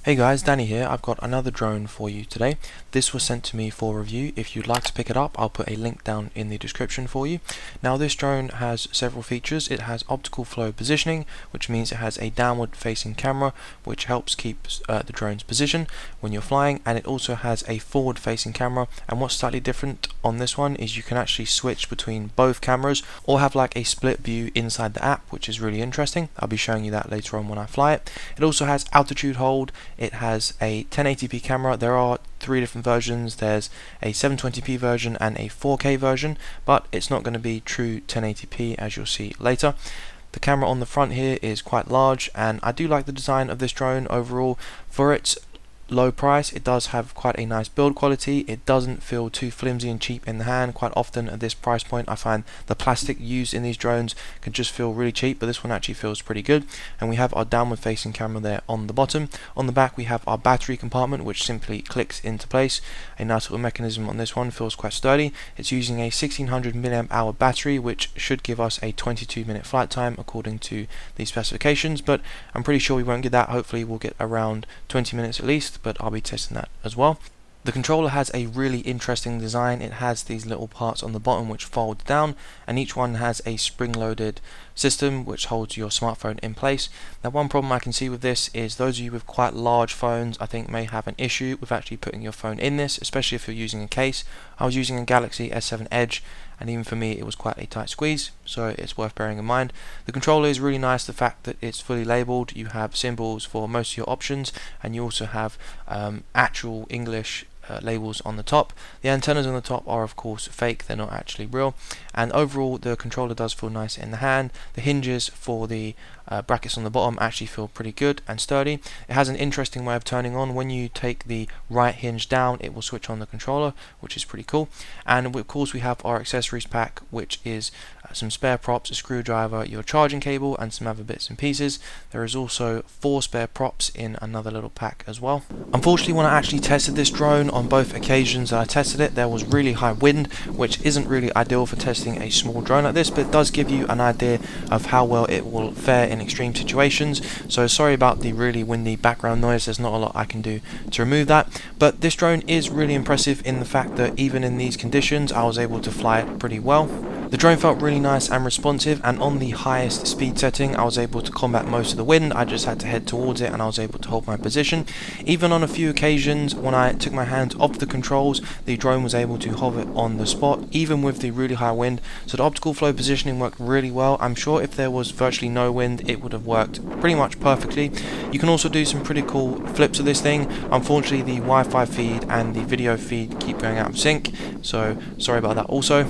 Hey guys, Danny here. I've got another drone for you today. This was sent to me for review. If you'd like to pick it up, I'll put a link down in the description for you. Now this drone has several features. It has optical flow positioning, which means it has a downward facing camera which helps keep the drone's position when you're flying, and it also has a forward facing camera. And what's slightly different on this one is you can actually switch between both cameras or have like a split view inside the app, which is really interesting. I'll be showing you that later on when I fly it. It also has altitude hold. It has a 1080p camera. There are three different versions. There's a 720p version and a 4K version, but it's not going to be true 1080p as you'll see later. The camera on the front here is quite large, and I do like the design of this drone overall. For its low price, it does have quite a nice build quality. It doesn't feel too flimsy and cheap in the hand. Quite often at this price point I find the plastic used in these drones can just feel really cheap, but this one actually feels pretty good. And we have our downward facing camera there on the bottom. On the back we have our battery compartment, which simply clicks into place. A nice little mechanism on this one, feels quite sturdy. It's using a 1600 mAh battery, which should give us a 22-minute flight time according to the specifications, but I'm pretty sure we won't get that. Hopefully we'll get around 20 minutes at least, but I'll be testing that as well. The controller has a really interesting design. It has these little parts on the bottom which fold down, and each one has a spring-loaded system which holds your smartphone in place. Now one problem I can see with this is those of you with quite large phones I think may have an issue with actually putting your phone in this, especially if you're using a case. I was using a Galaxy S7 Edge, and even for me it was quite a tight squeeze, so it's worth bearing in mind. The controller is really nice, the fact that it's fully labelled. You have symbols for most of your options, and you also have actual English labels on the top. The antennas on the top are of course fake, they're not actually real, and overall the controller does feel nice in the hand. The hinges for the brackets on the bottom actually feel pretty good and sturdy. It has an interesting way of turning on. When you take the right hinge down, it will switch on the controller, which is pretty cool. And of course we have our accessories pack, which is some spare props, a screwdriver, your charging cable, and some other bits and pieces. There is also 4 spare props in another little pack as well. Unfortunately, when I actually tested this drone, on both occasions that I tested it, there was really high wind, which isn't really ideal for testing a small drone like this, but it does give you an idea of how well it will fare in extreme situations. So sorry about the really windy background noise, there's not a lot I can do to remove that. But this drone is really impressive in the fact that even in these conditions I was able to fly it pretty well. The drone felt really nice and responsive, and on the highest speed setting I was able to combat most of the wind. I just had to head towards it and I was able to hold my position. Even on a few occasions when I took my hands off the controls, the drone was able to hover on the spot even with the really high wind. So the optical flow positioning worked really well. I'm sure if there was virtually no wind it would have worked pretty much perfectly. You can also do some pretty cool flips of this thing. Unfortunately the Wi-Fi feed and the video feed keep going out of sync, so sorry about that also.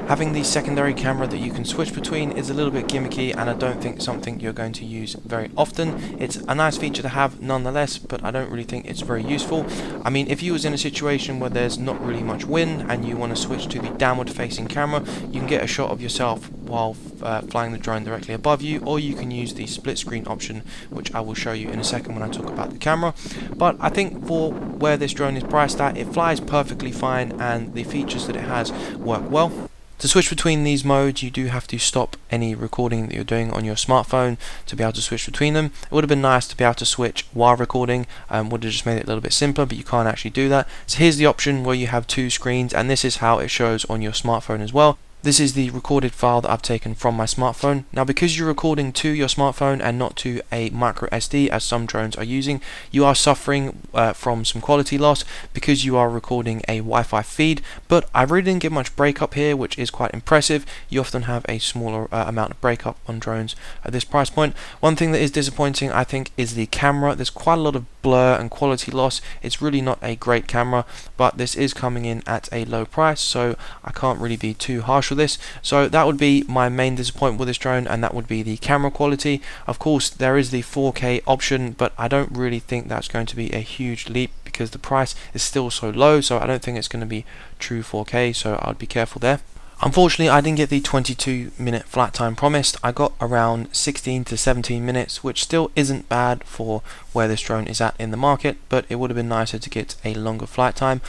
Having the secondary camera that you can switch between is a little bit gimmicky, and I don't think something you're going to use very often. It's a nice feature to have nonetheless, but I don't really think it's very useful. I mean, if you was in a situation where there's not really much wind and you want to switch to the downward facing camera, you can get a shot of yourself while flying the drone directly above you, or you can use the split screen option, which I will show you in a second when I talk about the camera. But I think for where this drone is priced at, it flies perfectly fine and the features that it has work well. To switch between these modes you do have to stop any recording that you're doing on your smartphone to be able to switch between them. It would have been nice to be able to switch while recording, would have just made it a little bit simpler, but you can't actually do that. So here's the option where you have 2 screens, and this is how it shows on your smartphone as well. This is the recorded file that I've taken from my smartphone. Now because you're recording to your smartphone and not to a micro SD as some drones are using, you are suffering from some quality loss because you are recording a Wi-Fi feed, but I really didn't get much breakup here, which is quite impressive. You often have a smaller amount of breakup on drones at this price point. One thing that is disappointing I think is the camera. There's quite a lot of blur and quality loss. It's really not a great camera, but this is coming in at a low price, so I can't really be too harsh with this. So that would be my main disappointment with this drone, and that would be the camera quality. Of course there is the 4K option, but I don't really think that's going to be a huge leap because the price is still so low, so I don't think it's going to be true 4K, so I'd be careful there. Unfortunately I didn't get the 22-minute flight time promised. I got around 16 to 17 minutes, which still isn't bad for where this drone is at in the market, but it would have been nicer to get a longer flight time.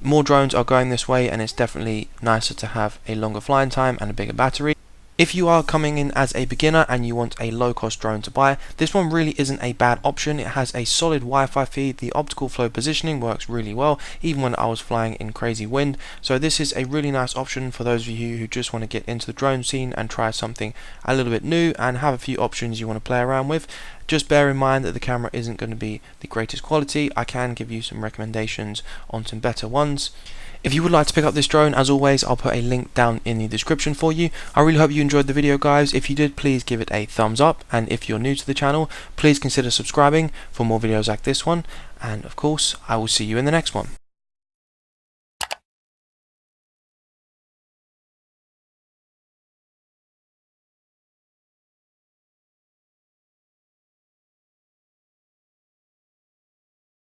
More drones are going this way, and it's definitely nicer to have a longer flying time and a bigger battery. If you are coming in as a beginner and you want a low cost drone to buy, this one really isn't a bad option. It has a solid Wi-Fi feed, the optical flow positioning works really well even when I was flying in crazy wind, so this is a really nice option for those of you who just want to get into the drone scene and try something a little bit new and have a few options you want to play around with. Just bear in mind that the camera isn't going to be the greatest quality. I can give you some recommendations on some better ones. If you would like to pick up this drone, as always, I'll put a link down in the description for you. I really hope you enjoyed the video, guys. If you did, please give it a thumbs up, and if you're new to the channel, please consider subscribing for more videos like this one, and of course I will see you in the next one.